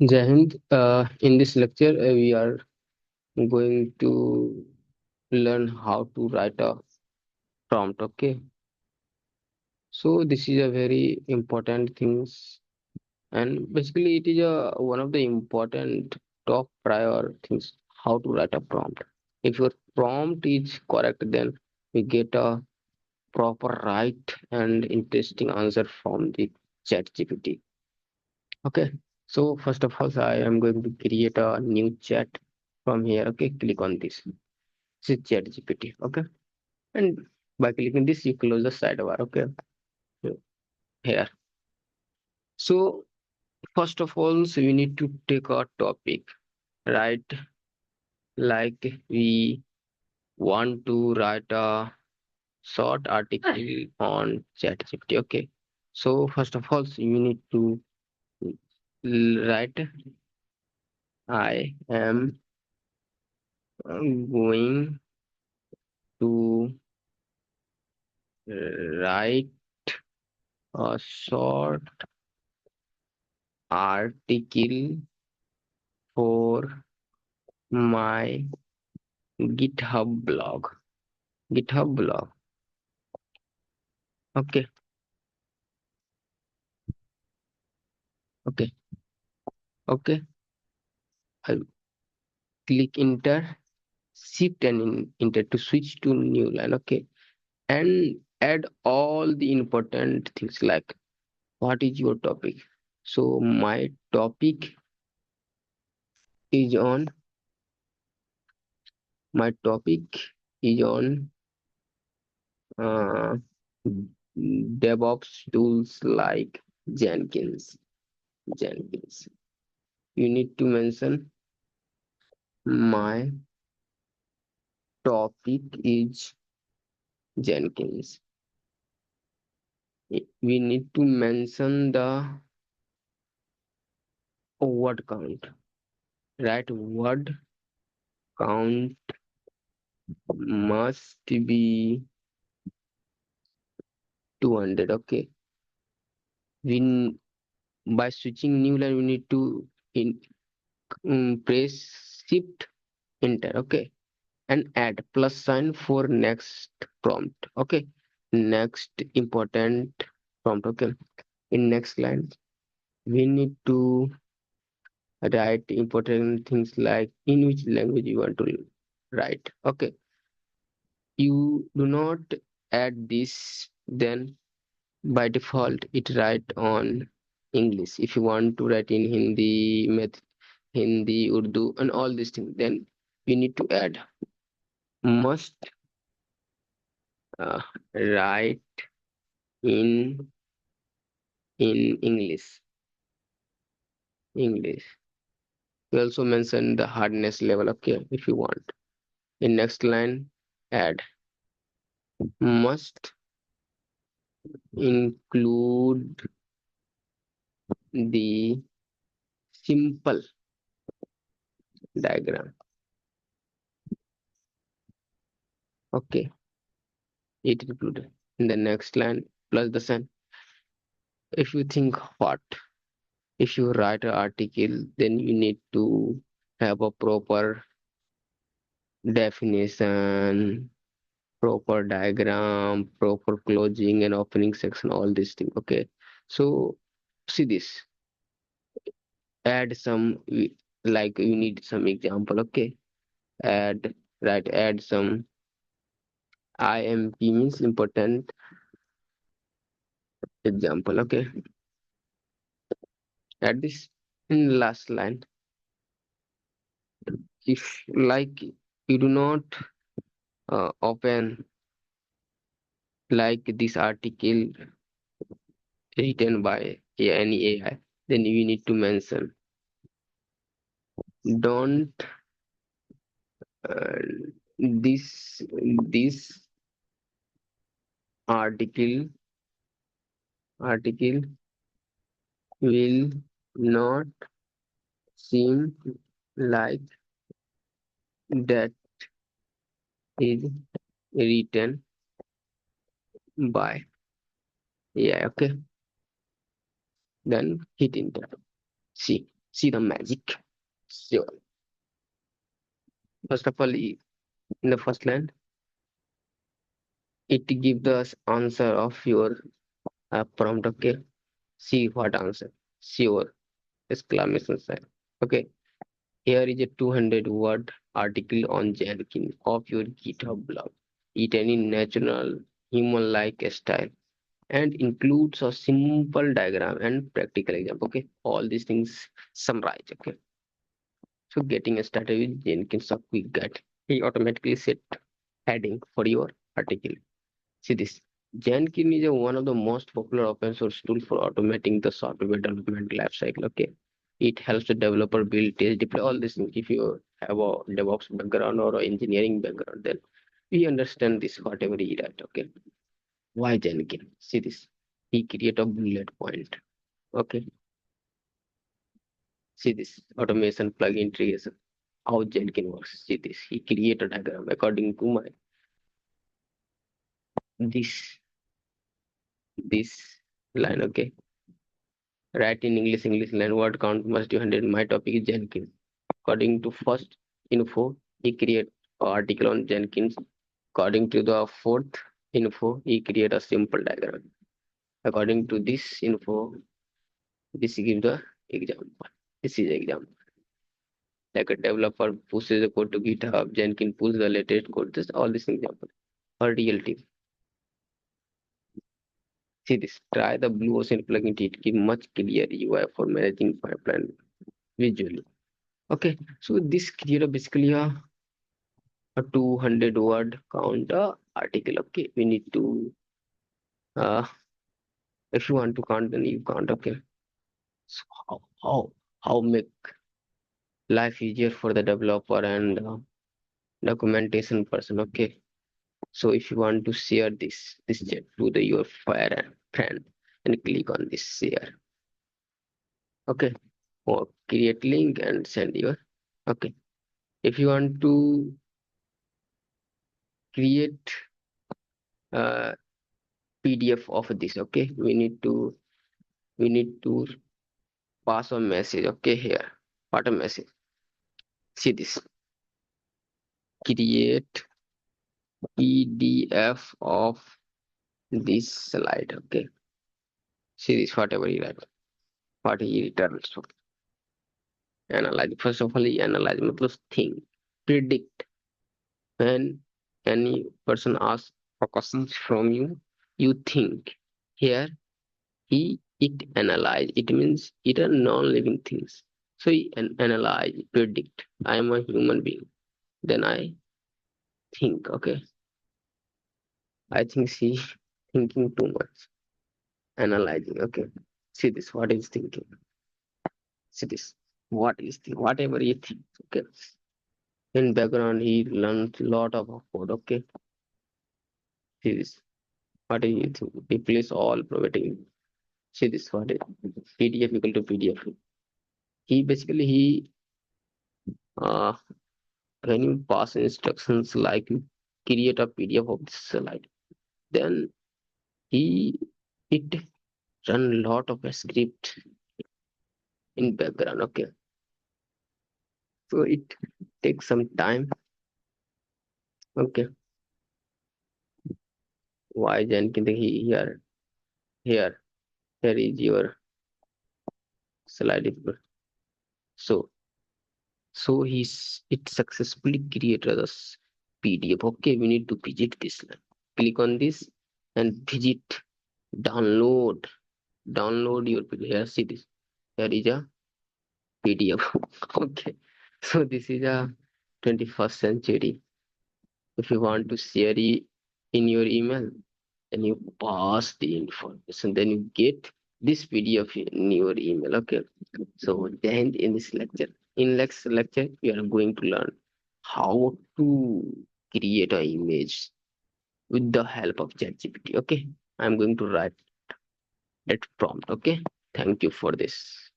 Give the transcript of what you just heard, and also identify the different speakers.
Speaker 1: Jai Hind. In this lecture, we are going to learn how to write a prompt. Okay, so this is a very important things, and basically it is a one of the important top prior things. How to write a prompt. If your prompt is correct, then we get a proper right and interesting answer from the ChatGPT. Okay, so first of all, I am going to create a new chat from here. Okay, click on this. This is chat GPT. Okay, and by clicking this, you close the sidebar. Okay, so here. So first of all, so we need to take a topic, right? Like we want to write a short article on chat GPT. Okay, so first of all, so you need to write. I am going to write a short article for my GitHub blog. GitHub blog. Okay, okay, okay. I'll click enter, shift and enter to switch to new line. Okay, and add all the important things like what is your topic. So my topic is on my topic is on uh, DevOps tools like Jenkins. Jenkins. You need to mention my topic is Jenkins. We need to mention the word count, right? Word count must be 200. Okay. We by switching new line, we need to press shift enter. Okay, and add plus sign for next prompt. Okay, next important prompt. Okay, in next line we need to write important things like in which language you want to write. Okay, you do not add this, then by default it write on English. If you want to write in Hindi, Hindi, Urdu, and all these things, then you need to add must uh, write in English. English. We also mention the hardness level. Okay, if you want. In next line, add must include the simple diagram. Okay, it included. In the next line, plus the sign. If you think what, if you write an article, then you need to have a proper definition, proper diagram, proper closing and opening section, all these things. Okay, so see this. Add some like you need some example. Okay, add right. Add some IMP means important example. Okay, add this in last line. If like you do not open like this article written by any AI, then you need to mention don't uh, this article will not seem like that is written by AI. Okay, then hit enter. See. See the magic. So, first of all, in the first line, it gives the answer of your prompt. Okay. See what answer. Sure. Exclamation sign. Okay. Here is a 200-word article on Jenkins of your GitHub blog. It any natural human-like style and includes a simple diagram and practical example. Okay. All these things summarize. Okay. So getting started with Jenkins a quick guide. He automatically set heading for your article. See this. Jenkins is one of the most popular open source tool for automating the software development lifecycle. Okay. It helps the developer build, test, deploy all these things. If you have a DevOps background or a engineering background, then we understand this whatever he write. Okay. Why Jenkins? See this. He create a bullet point. Okay. See this. Automation plugin trees. How Jenkins works. See this. He create a diagram according to my this this line. Okay. Write in English line word count must be 100. My topic is Jenkins. According to first info, he create an article on Jenkins. According to the fourth info, he create a simple diagram. According to this info, this gives the example. This is example. Like a developer pushes the code to GitHub, Jenkins pulls the latest code. This all this example. A real team. See this. Try the Blue Ocean plugin. It gives much clearer UI for managing pipeline visually. Okay, so this create a basically a 200-word count article. Okay, we need to if you want to count, then you count. Okay, so how make life easier for the developer and documentation person. Okay, so if you want to share this chat to the your friend and click on this share. Okay, or create link and send your. Okay, if you want to create uh, PDF of this. Okay, we need to pass a message. Okay, here what a message. See this. Create PDF of this slide. Okay, see this. Whatever he write, what he returns. So analyze. First of all, he analyze. मतलब think, predict. When any person asks a questions from you, you think. Here it analyze. It means it are non-living things. So he analyze, predict. I am a human being. Then I think. Okay, I think she thinking too much. Analyzing. Okay, see this. What is thinking? See this. What is thinking? Whatever he thinks. Okay. In background, he learns lot of code. Okay. See this. What is he thinking? Replace all providing. See this. What is PDF equal to PDF? He basically he uh when you pass instructions like you create a PDF of this slide, then he it run lot of a script in background. Okay, so it takes some time. Okay, why Jenkins here here is your slide. So it successfully created us PDF. Okay, we need to visit this line. Click on this and visit download your PDF. Here, see this. Here is a PDF. Okay, so this is a 21st century. If you want to share it in your email, then you pass the information, then you get this PDF in your email. Okay, so then in this lecture, in next lecture, we are going to learn how to create an image with the help of ChatGPT. Okay, I'm going to write that prompt. Okay, thank you for this.